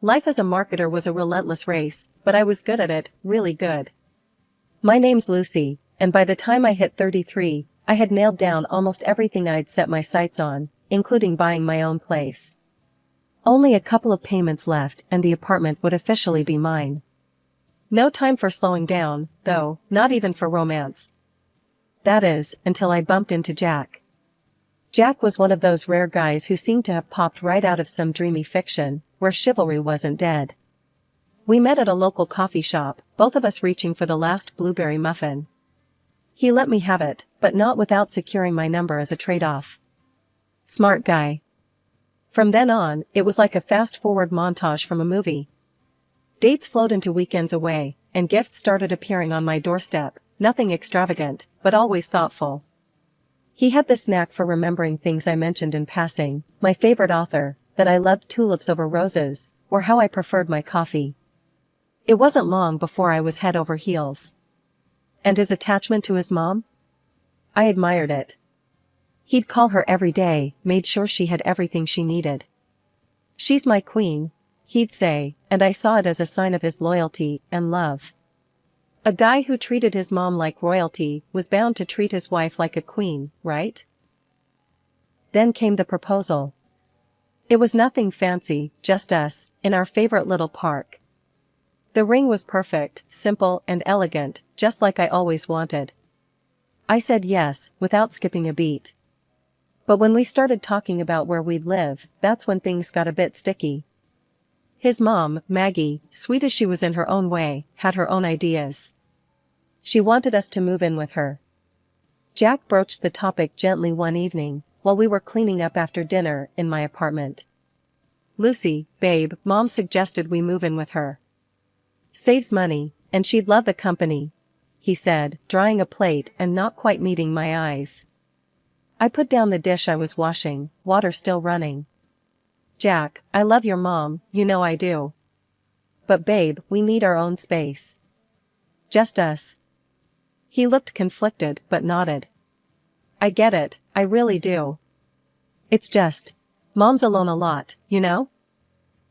Life as a marketer was a relentless race, but I was good at it, really good. My name's Lucy, and by the time I hit 33, I had nailed down almost everything I'd set my sights on, including buying my own place. Only a couple of payments left and the apartment would officially be mine. No time for slowing down, though, not even for romance. That is, until I bumped into Jack. Jack was one of those rare guys who seemed to have popped right out of some dreamy fiction, where chivalry wasn't dead. We met at a local coffee shop, both of us reaching for the last blueberry muffin. He let me have it, but not without securing my number as a trade-off. Smart guy. From then on, it was like a fast-forward montage from a movie. Dates flowed into weekends away, and gifts started appearing on my doorstep, nothing extravagant, but always thoughtful. He had this knack for remembering things I mentioned in passing, my favorite author, that I loved tulips over roses, or how I preferred my coffee. It wasn't long before I was head over heels. And his attachment to his mom? I admired it. He'd call her every day, made sure she had everything she needed. "She's my queen," he'd say, and I saw it as a sign of his loyalty and love. A guy who treated his mom like royalty was bound to treat his wife like a queen, right? Then came the proposal. It was nothing fancy, just us, in our favorite little park. The ring was perfect, simple and elegant, just like I always wanted. I said yes, without skipping a beat. But when we started talking about where we'd live, that's when things got a bit sticky. His mom, Maggie, sweet as she was in her own way, had her own ideas. She wanted us to move in with her. Jack broached the topic gently one evening, while we were cleaning up after dinner in my apartment. "Lucy, babe, Mom suggested we move in with her. Saves money, and she'd love the company," he said, drying a plate and not quite meeting my eyes. I put down the dish I was washing, water still running. "Jack, I love your mom, you know I do. But babe, we need our own space. Just us." He looked conflicted but nodded. "I get it, I really do. It's just, Mom's alone a lot, you know?"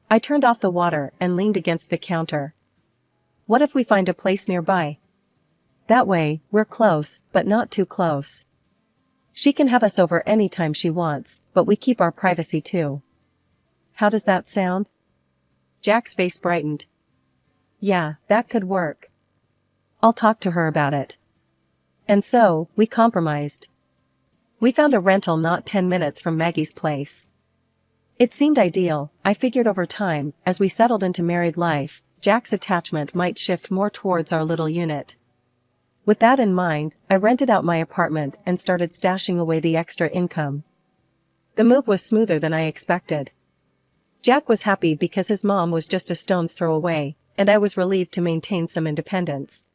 I turned off the water and leaned against the counter. "What if we find a place nearby? That way, we're close, but not too close. She can have us over any time she wants, but we keep our privacy too. How does that sound?" Jack's face brightened. "Yeah, that could work. I'll talk to her about it." And so, we compromised. We found a rental not 10 minutes from Maggie's place. It seemed ideal. I figured over time, as we settled into married life, Jack's attachment might shift more towards our little unit. With that in mind, I rented out my apartment and started stashing away the extra income. The move was smoother than I expected. Jack was happy because his mom was just a stone's throw away, and I was relieved to maintain some independence.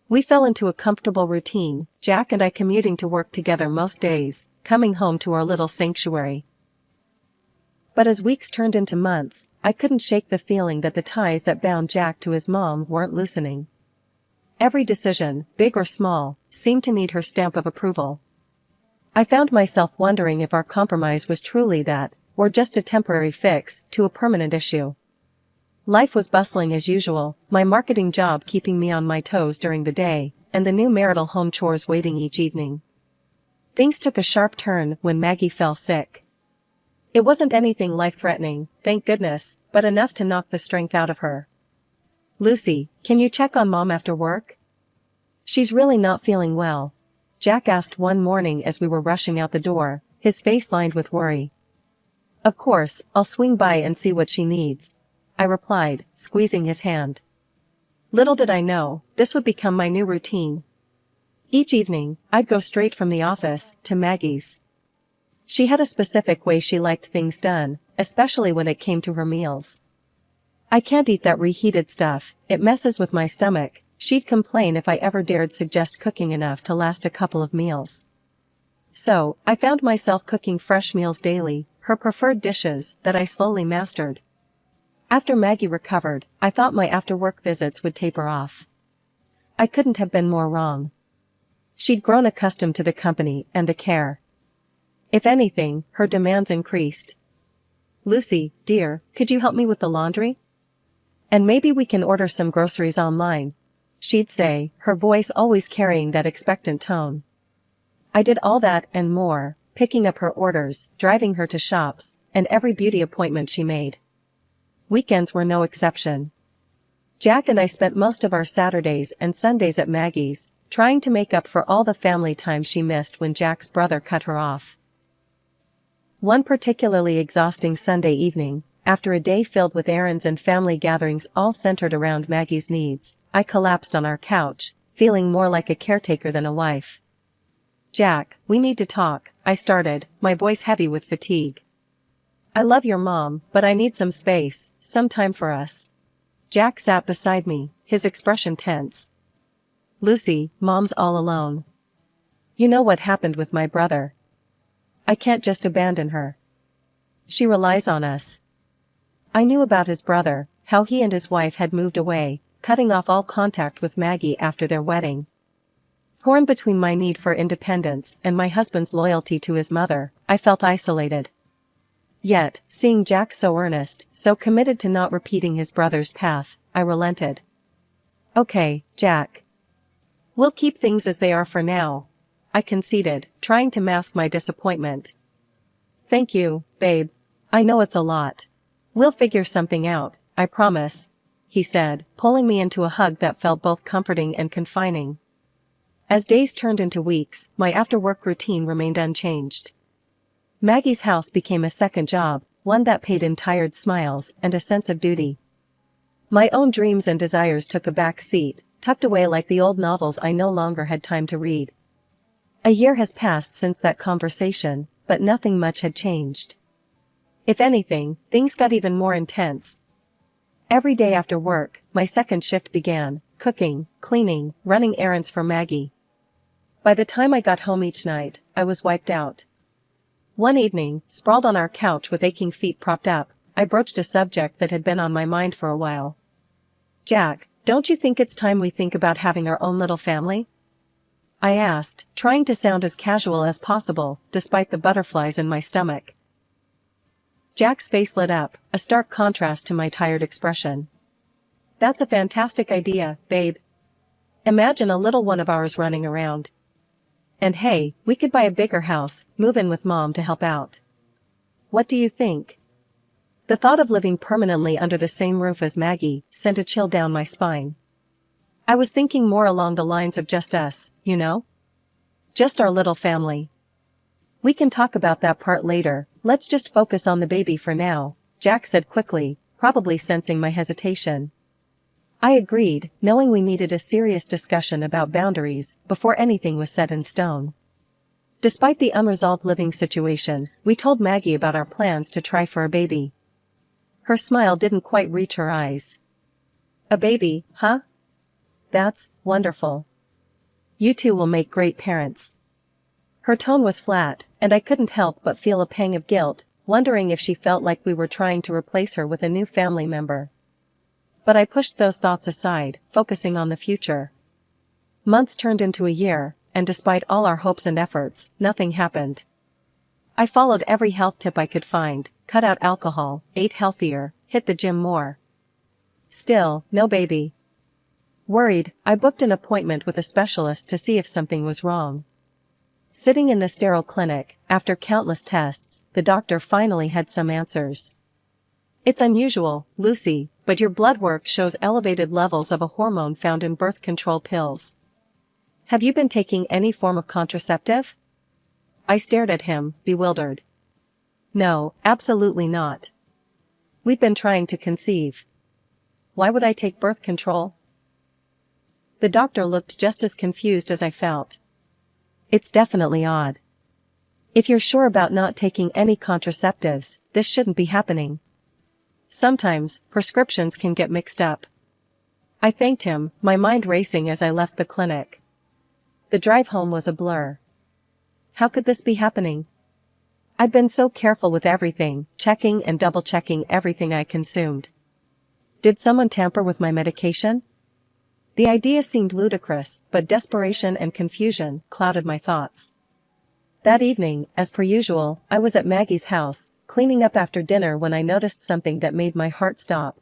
We fell into a comfortable routine, Jack and I commuting to work together most days, coming home to our little sanctuary. But as weeks turned into months, I couldn't shake the feeling that the ties that bound Jack to his mom weren't loosening. Every decision, big or small, seemed to need her stamp of approval. I found myself wondering if our compromise was truly that, or just a temporary fix to a permanent issue. Life was bustling as usual, my marketing job keeping me on my toes during the day, and the new marital home chores waiting each evening. Things took a sharp turn when Maggie fell sick. It wasn't anything life-threatening, thank goodness, but enough to knock the strength out of her. "Lucy, can you check on Mom after work? She's really not feeling well," Jack asked one morning as we were rushing out the door, his face lined with worry. "Of course, I'll swing by and see what she needs," I replied, squeezing his hand. Little did I know, this would become my new routine. Each evening, I'd go straight from the office to Maggie's. She had a specific way she liked things done, especially when it came to her meals. "I can't eat that reheated stuff, it messes with my stomach," she'd complain if I ever dared suggest cooking enough to last a couple of meals. So, I found myself cooking fresh meals daily, her preferred dishes that I slowly mastered. After Maggie recovered, I thought my after-work visits would taper off. I couldn't have been more wrong. She'd grown accustomed to the company and the care. If anything, her demands increased. "Lucy, dear, could you help me with the laundry? And maybe we can order some groceries online," she'd say, her voice always carrying that expectant tone. I did all that and more, picking up her orders, driving her to shops, and every beauty appointment she made. Weekends were no exception. Jack and I spent most of our Saturdays and Sundays at Maggie's, trying to make up for all the family time she missed when Jack's brother cut her off. One particularly exhausting Sunday evening, after a day filled with errands and family gatherings all centered around Maggie's needs, I collapsed on our couch, feeling more like a caretaker than a wife. "Jack, we need to talk," I started, my voice heavy with fatigue. "I love your mom, but I need some space, some time for us." Jack sat beside me, his expression tense. "Lucy, Mom's all alone. You know what happened with my brother. I can't just abandon her. She relies on us." I knew about his brother, how he and his wife had moved away, cutting off all contact with Maggie after their wedding. Torn between my need for independence and my husband's loyalty to his mother, I felt isolated. Yet, seeing Jack so earnest, so committed to not repeating his brother's path, I relented. "Okay, Jack. We'll keep things as they are for now," I conceded, trying to mask my disappointment. "Thank you, babe. I know it's a lot. We'll figure something out, I promise," he said, pulling me into a hug that felt both comforting and confining. As days turned into weeks, my after-work routine remained unchanged. Maggie's house became a second job, one that paid in tired smiles and a sense of duty. My own dreams and desires took a back seat, tucked away like the old novels I no longer had time to read. A year has passed since that conversation, but nothing much had changed. If anything, things got even more intense. Every day after work, my second shift began, cooking, cleaning, running errands for Maggie. By the time I got home each night, I was wiped out. One evening, sprawled on our couch with aching feet propped up, I broached a subject that had been on my mind for a while. "Jack, don't you think it's time we think about having our own little family?" I asked, trying to sound as casual as possible, despite the butterflies in my stomach. Jack's face lit up, a stark contrast to my tired expression. "That's a fantastic idea, babe. Imagine a little one of ours running around. And hey, we could buy a bigger house, move in with Mom to help out. What do you think?" The thought of living permanently under the same roof as Maggie sent a chill down my spine. I was thinking more along the lines of just us, you know? Just our little family. "We can talk about that part later, let's just focus on the baby for now," Jack said quickly, probably sensing my hesitation. I agreed, knowing we needed a serious discussion about boundaries before anything was set in stone. Despite the unresolved living situation, we told Maggie about our plans to try for a baby. Her smile didn't quite reach her eyes. "A baby, huh? That's wonderful. You two will make great parents." Her tone was flat, and I couldn't help but feel a pang of guilt, wondering if she felt like we were trying to replace her with a new family member. But I pushed those thoughts aside, focusing on the future. Months turned into a year, and despite all our hopes and efforts, nothing happened. I followed every health tip I could find, cut out alcohol, ate healthier, hit the gym more. Still, no baby. Worried, I booked an appointment with a specialist to see if something was wrong. Sitting in the sterile clinic, after countless tests, the doctor finally had some answers. "It's unusual, Lucy, but your blood work shows elevated levels of a hormone found in birth control pills. Have you been taking any form of contraceptive?" I stared at him, bewildered. "No, absolutely not. We'd been trying to conceive. Why would I take birth control?" The doctor looked just as confused as I felt. "It's definitely odd. If you're sure about not taking any contraceptives, this shouldn't be happening. Sometimes, prescriptions can get mixed up." I thanked him, my mind racing as I left the clinic. The drive home was a blur. How could this be happening? I'd been so careful with everything, checking and double-checking everything I consumed. Did someone tamper with my medication? The idea seemed ludicrous, but desperation and confusion clouded my thoughts. That evening, as per usual, I was at Maggie's house, cleaning up after dinner when I noticed something that made my heart stop.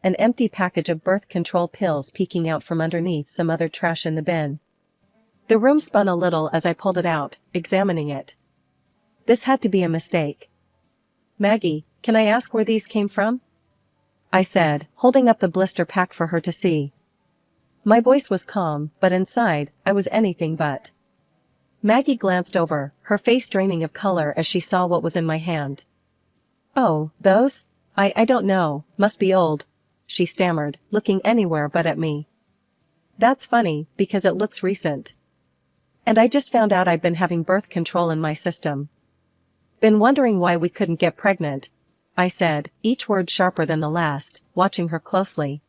An empty package of birth control pills peeking out from underneath some other trash in the bin. The room spun a little as I pulled it out, examining it. This had to be a mistake. "Maggie, can I ask where these came from?" I said, holding up the blister pack for her to see. My voice was calm, but inside, I was anything but. Maggie glanced over, her face draining of color as she saw what was in my hand. "Oh, those? I don't know, must be old," she stammered, looking anywhere but at me. "That's funny, because it looks recent. And I just found out I've been having birth control in my system. Been wondering why we couldn't get pregnant," I said, each word sharper than the last, watching her closely.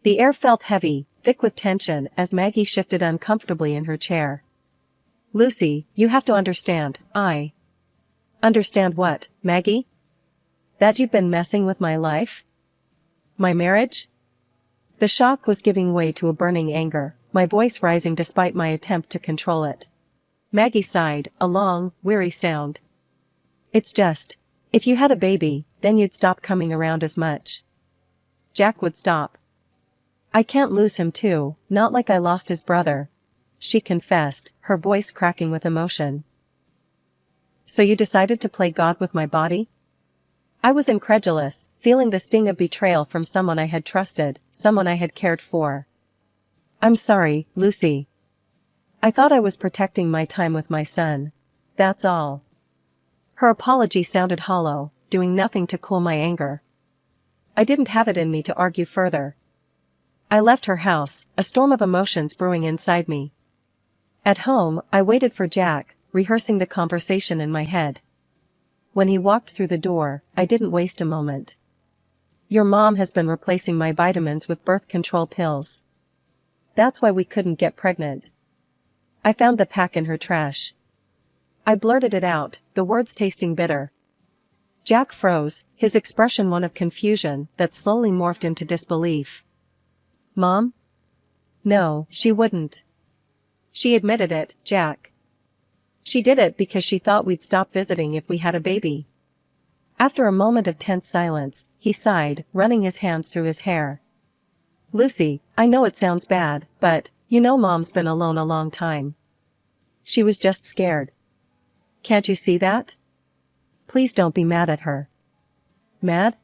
The air felt heavy, thick with tension as Maggie shifted uncomfortably in her chair. "Lucy, you have to understand, Understand what, Maggie? That you've been messing with my life? My marriage?" The shock was giving way to a burning anger, my voice rising despite my attempt to control it. Maggie sighed, a long, weary sound. "It's just, if you had a baby, then you'd stop coming around as much. Jack would stop. I can't lose him too, not like I lost his brother," she confessed, her voice cracking with emotion. "So you decided to play God with my body?" I was incredulous, feeling the sting of betrayal from someone I had trusted, someone I had cared for. "I'm sorry, Lucy. I thought I was protecting my time with my son. That's all." Her apology sounded hollow, doing nothing to cool my anger. I didn't have it in me to argue further. I left her house, a storm of emotions brewing inside me. At home, I waited for Jack, rehearsing the conversation in my head. When he walked through the door, I didn't waste a moment. "Your mom has been replacing my vitamins with birth control pills. That's why we couldn't get pregnant. I found the pack in her trash." I blurted it out, the words tasting bitter. Jack froze, his expression one of confusion that slowly morphed into disbelief. "Mom? No, she wouldn't. She admitted it, Jack. She did it because she thought we'd stop visiting if we had a baby." After a moment of tense silence, he sighed, running his hands through his hair. "Lucy, I know it sounds bad, but, you know Mom's been alone a long time. She was just scared. Can't you see that? Please don't be mad at her." "Mad?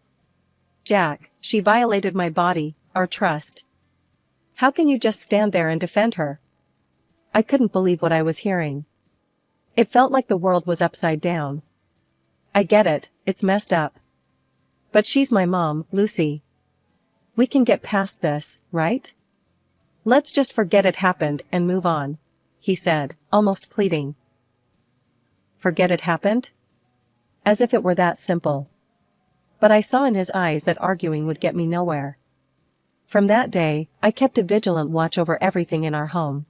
Jack, she violated my body, our trust. How can you just stand there and defend her?" I couldn't believe what I was hearing. It felt like the world was upside down. "I get it, it's messed up. But she's my mom, Lucy. We can get past this, right? Let's just forget it happened and move on," he said, almost pleading. Forget it happened? As if it were that simple. But I saw in his eyes that arguing would get me nowhere. From that day, I kept a vigilant watch over everything in our home.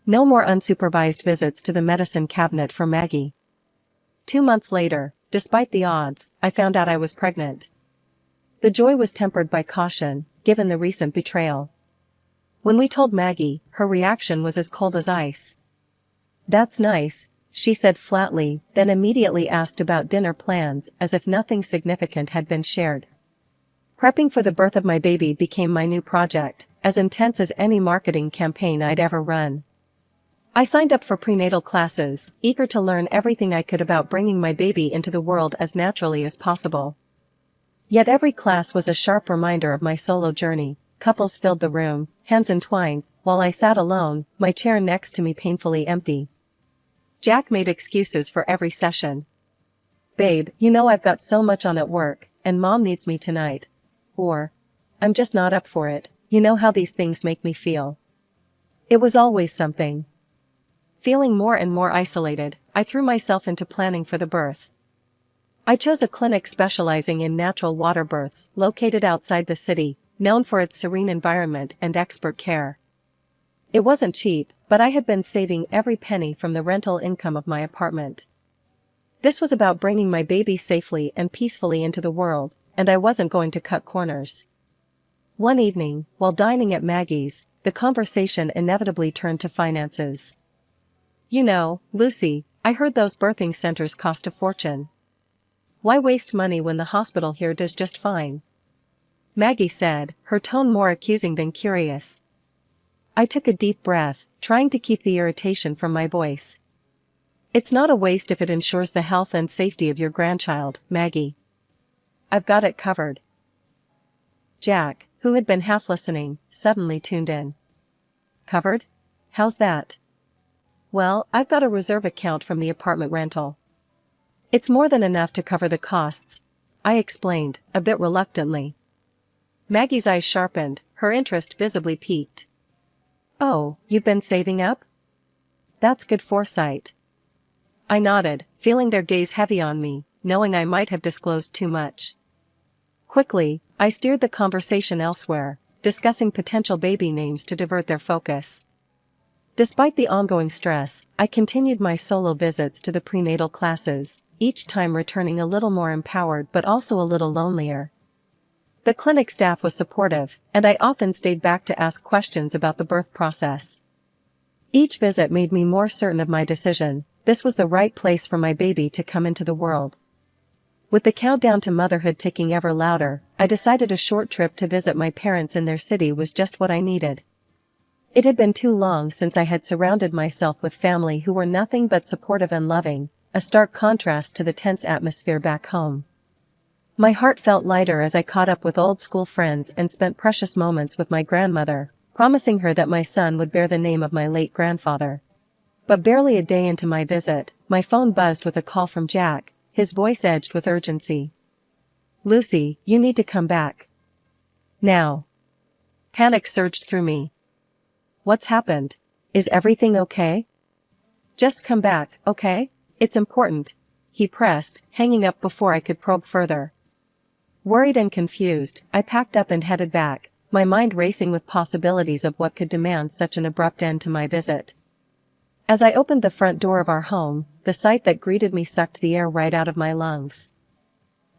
No more unsupervised visits to the medicine cabinet for Maggie. 2 months later, despite the odds, I found out I was pregnant. The joy was tempered by caution, given the recent betrayal. When we told Maggie, her reaction was as cold as ice. "That's nice," she said flatly, then immediately asked about dinner plans as if nothing significant had been shared. Prepping for the birth of my baby became my new project, as intense as any marketing campaign I'd ever run. I signed up for prenatal classes, eager to learn everything I could about bringing my baby into the world as naturally as possible. Yet every class was a sharp reminder of my solo journey. Couples filled the room, hands entwined, while I sat alone, my chair next to me painfully empty. Jack made excuses for every session. "Babe, you know I've got so much on at work, and Mom needs me tonight." Or, "I'm just not up for it, you know how these things make me feel." It was always something. Feeling more and more isolated, I threw myself into planning for the birth. I chose a clinic specializing in natural water births, located outside the city, known for its serene environment and expert care. It wasn't cheap, but I had been saving every penny from the rental income of my apartment. This was about bringing my baby safely and peacefully into the world, and I wasn't going to cut corners. One evening, while dining at Maggie's, the conversation inevitably turned to finances. "You know, Lucy, I heard those birthing centers cost a fortune." Why waste money when the hospital here does just fine? Maggie said, her tone more accusing than curious. I took a deep breath, trying to keep the irritation from my voice. It's not a waste if it ensures the health and safety of your grandchild, Maggie. I've got it covered. Jack, who had been half listening, suddenly tuned in. Covered? How's that? Well, I've got a reserve account from the apartment rental. It's more than enough to cover the costs, I explained, a bit reluctantly. Maggie's eyes sharpened, her interest visibly piqued. Oh, you've been saving up? That's good foresight. I nodded, feeling their gaze heavy on me, knowing I might have disclosed too much. Quickly, I steered the conversation elsewhere, discussing potential baby names to divert their focus. Despite the ongoing stress, I continued my solo visits to the prenatal classes, each time returning a little more empowered but also a little lonelier. The clinic staff was supportive, and I often stayed back to ask questions about the birth process. Each visit made me more certain of my decision. This was the right place for my baby to come into the world. With the countdown to motherhood ticking ever louder, I decided a short trip to visit my parents in their city was just what I needed. It had been too long since I had surrounded myself with family who were nothing but supportive and loving, a stark contrast to the tense atmosphere back home. My heart felt lighter as I caught up with old school friends and spent precious moments with my grandmother, promising her that my son would bear the name of my late grandfather. But barely a day into my visit, my phone buzzed with a call from Jack, his voice edged with urgency. Lucy, you need to come back. Now. Panic surged through me. What's happened? Is everything okay? Just come back, okay? It's important, he pressed, hanging up before I could probe further. Worried and confused, I packed up and headed back, my mind racing with possibilities of what could demand such an abrupt end to my visit. As I opened the front door of our home, the sight that greeted me sucked the air right out of my lungs.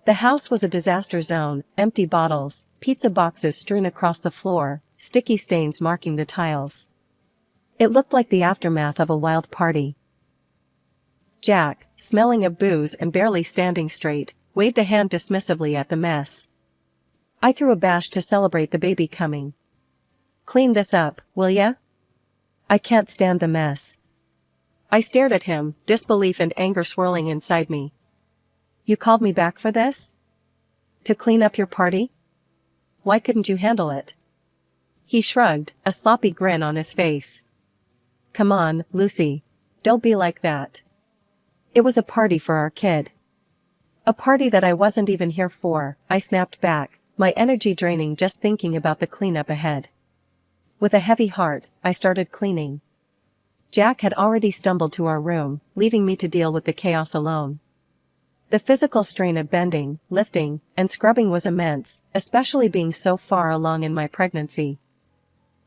The house was a disaster zone, empty bottles, pizza boxes strewn across the floor, sticky stains marking the tiles. It looked like the aftermath of a wild party. Jack, smelling of booze and barely standing straight, waved a hand dismissively at the mess. I threw a bash to celebrate the baby coming. Clean this up, will ya? I can't stand the mess. I stared at him, disbelief and anger swirling inside me. You called me back for this? To clean up your party? Why couldn't you handle it? He shrugged, a sloppy grin on his face. Come on, Lucy. Don't be like that. It was a party for our kid. A party that I wasn't even here for, I snapped back, my energy draining just thinking about the cleanup ahead. With a heavy heart, I started cleaning. Jack had already stumbled to our room, leaving me to deal with the chaos alone. The physical strain of bending, lifting, and scrubbing was immense, especially being so far along in my pregnancy.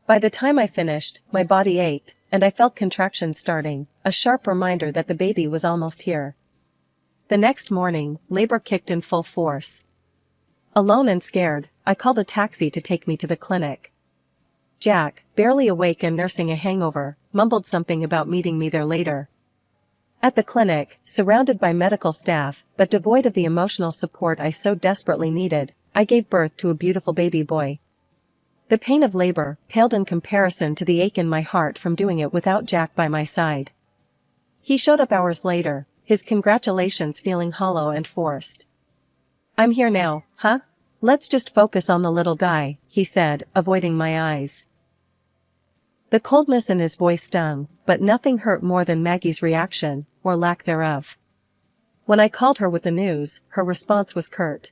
By the time I finished, my body ached, and I felt contractions starting, a sharp reminder that the baby was almost here. The next morning, labor kicked in full force. Alone and scared, I called a taxi to take me to the clinic. Jack, barely awake and nursing a hangover, mumbled something about meeting me there later. At the clinic, surrounded by medical staff, but devoid of the emotional support I so desperately needed, I gave birth to a beautiful baby boy. The pain of labor paled in comparison to the ache in my heart from doing it without Jack by my side. He showed up hours later, his congratulations feeling hollow and forced. I'm here now, huh? Let's just focus on the little guy, he said, avoiding my eyes. The coldness in his voice stung, but nothing hurt more than Maggie's reaction, or lack thereof. When I called her with the news, her response was curt.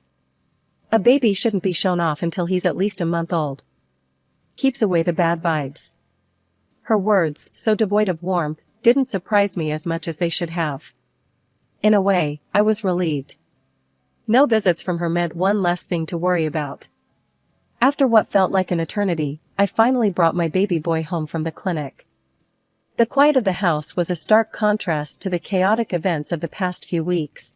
A baby shouldn't be shown off until he's at least a month old. Keeps away the bad vibes. Her words, so devoid of warmth, didn't surprise me as much as they should have. In a way, I was relieved. No visits from her meant one less thing to worry about. After what felt like an eternity, I finally brought my baby boy home from the clinic. The quiet of the house was a stark contrast to the chaotic events of the past few weeks.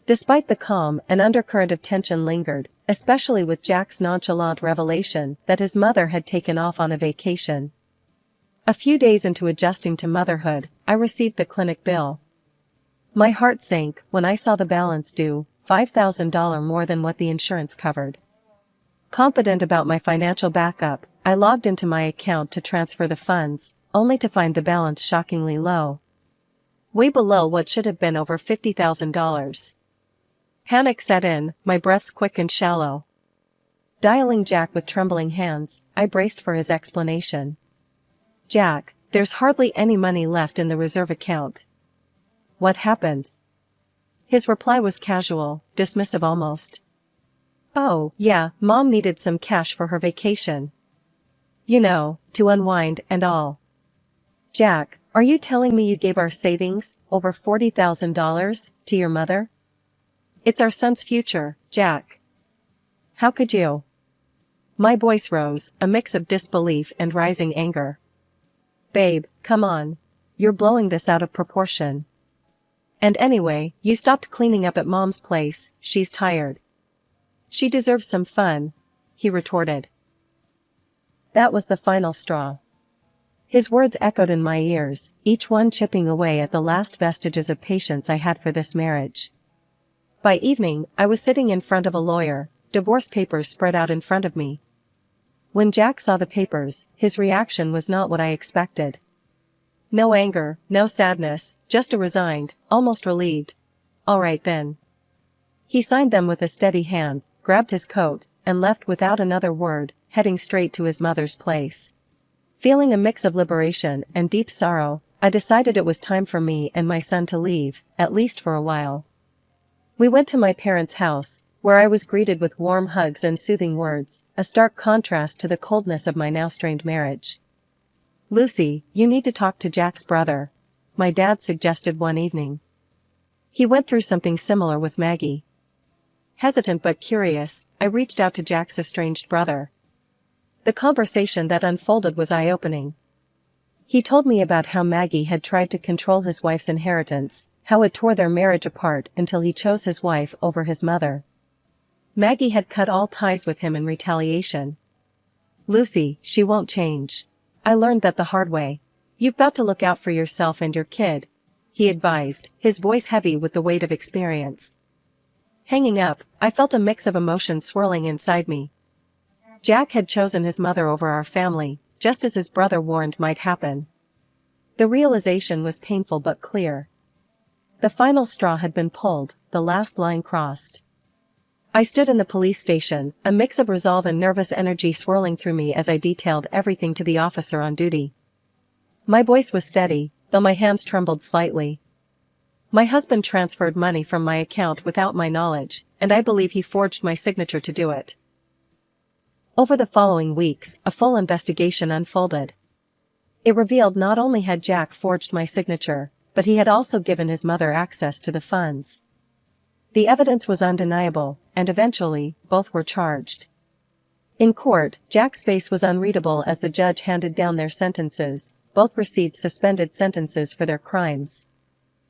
Despite the calm, an undercurrent of tension lingered, especially with Jack's nonchalant revelation that his mother had taken off on a vacation. A few days into adjusting to motherhood, I received the clinic bill. My heart sank when I saw the balance due, $5,000 more than what the insurance covered. Confident about my financial backup, I logged into my account to transfer the funds, only to find the balance shockingly low. Way below what should have been over $50,000. Panic set in, my breaths quick and shallow. Dialing Jack with trembling hands, I braced for his explanation. "Jack, there's hardly any money left in the reserve account." "What happened?" His reply was casual, dismissive almost. "Oh, yeah, Mom needed some cash for her vacation. You know, to unwind and all." "Jack, are you telling me you gave our savings, over $40,000, to your mother?" "It's our son's future, Jack." "How could you?" My voice rose, a mix of disbelief and rising anger. "Babe, come on. You're blowing this out of proportion. And anyway, you stopped cleaning up at Mom's place, she's tired." "She deserves some fun," he retorted. That was the final straw. His words echoed in my ears, each one chipping away at the last vestiges of patience I had for this marriage. By evening, I was sitting in front of a lawyer, divorce papers spread out in front of me. When Jack saw the papers, his reaction was not what I expected. No anger, no sadness, just a resigned, almost relieved, "All right then." He signed them with a steady hand, grabbed his coat, and left without another word, heading straight to his mother's place. Feeling a mix of liberation and deep sorrow, I decided it was time for me and my son to leave, at least for a while. We went to my parents' house, where I was greeted with warm hugs and soothing words, a stark contrast to the coldness of my now strained marriage. "Lucy, you need to talk to Jack's brother," my dad suggested one evening. "He went through something similar with Maggie." Hesitant but curious, I reached out to Jack's estranged brother. The conversation that unfolded was eye-opening. He told me about how Maggie had tried to control his wife's inheritance, how it tore their marriage apart until he chose his wife over his mother. Maggie had cut all ties with him in retaliation. "Lucy, she won't change. I learned that the hard way. You've got to look out for yourself and your kid," he advised, his voice heavy with the weight of experience. Hanging up, I felt a mix of emotions swirling inside me. Jack had chosen his mother over our family, just as his brother warned might happen. The realization was painful but clear. The final straw had been pulled, the last line crossed. I stood in the police station, a mix of resolve and nervous energy swirling through me as I detailed everything to the officer on duty. My voice was steady, though my hands trembled slightly. "My husband transferred money from my account without my knowledge, and I believe he forged my signature to do it." Over the following weeks, a full investigation unfolded. It revealed not only had Jack forged my signature, but he had also given his mother access to the funds. The evidence was undeniable, and eventually, both were charged. In court, Jack's face was unreadable as the judge handed down their sentences. Both received suspended sentences for their crimes.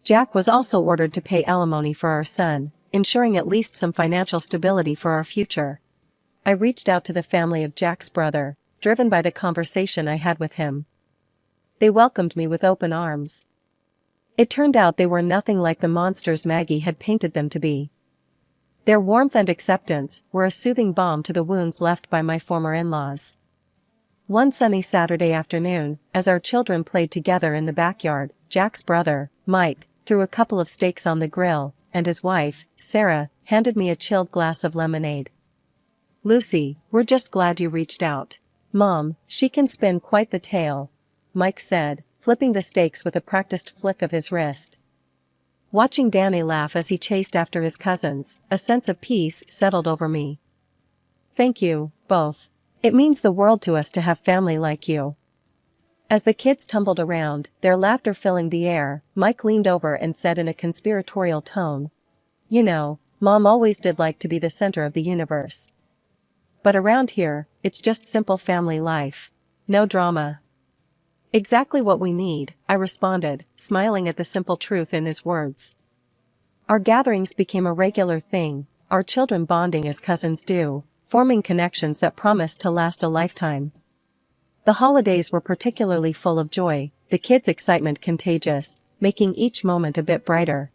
Jack was also ordered to pay alimony for our son, ensuring at least some financial stability for our future. I reached out to the family of Jack's brother, driven by the conversation I had with him. They welcomed me with open arms. It turned out they were nothing like the monsters Maggie had painted them to be. Their warmth and acceptance were a soothing balm to the wounds left by my former in-laws. One sunny Saturday afternoon, as our children played together in the backyard, Jack's brother, Mike, threw a couple of steaks on the grill, and his wife, Sarah, handed me a chilled glass of lemonade. "Lucy, we're just glad you reached out. Mom, she can spin quite the tale," Mike said, flipping the steaks with a practiced flick of his wrist. Watching Danny laugh as he chased after his cousins, a sense of peace settled over me. "Thank you, both. It means the world to us to have family like you." As the kids tumbled around, their laughter filling the air, Mike leaned over and said in a conspiratorial tone, "You know, Mom always did like to be the center of the universe. But around here, it's just simple family life. No drama." "Exactly what we need," I responded, smiling at the simple truth in his words. Our gatherings became a regular thing, our children bonding as cousins do, forming connections that promised to last a lifetime. The holidays were particularly full of joy, the kids' excitement contagious, making each moment a bit brighter.